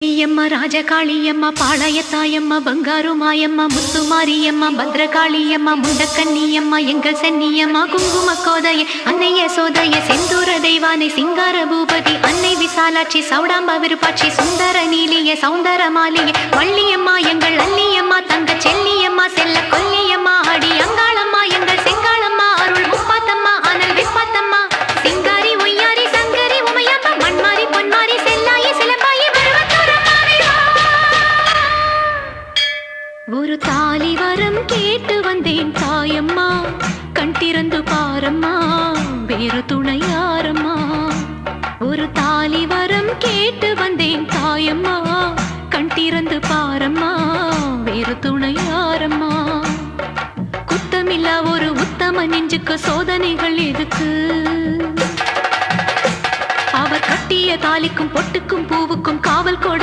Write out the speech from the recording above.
அம்மா ராஜகாளியம்மா பாளையத்தாயம்மா பங்காரு மாயம்மா முத்துமாரியம்மா பத்ரகாளியம்மா முண்டக்கன்னியம்மா எங்கள் சென்னியம்மா குங்கும கோதைய அன்னைய சோதைய செந்தூர தெய்வானை சிங்கார பூபதி அன்னை விசாலாட்சி சௌடாம்பா விருப்பாட்சி சுந்தர நீலிய சௌந்தர மாலிய வள்ளியம்மா எங்கள் அல்லியம்மா தங்க செல்லியம்மா செல்ல கொல்லியம்மா அடி அங்காளம்மா எங்கள் செங்காளம்மா அருள் முப்பாத்தம்மா அனல் விப்பாத்தம்மா சிங்காரி ஒய்யாரி சங்கரி உமையம்மா மண்மாரி பொன்மாரி செல்லாயி சிலம்பாயி ஒரு தாலி வரம் கேட்டு வந்தேன் தாயம்மா கண் திறந்து பாரம்மா வேறு துணையாரம்மா ஒரு தாலி வரம் கேட்டு வந்தேன் தாயம்மா கண் திறந்து பாரம்மா வேறு துணையாரம்மா குத்தமில்லா ஒரு உத்தம நெஞ்சுக்கு சோதனைகள் எதுக்கு அவர் கட்டிய தாலிக்கும் பொட்டுக்கும் பூவுக்கும் காவல் கொடு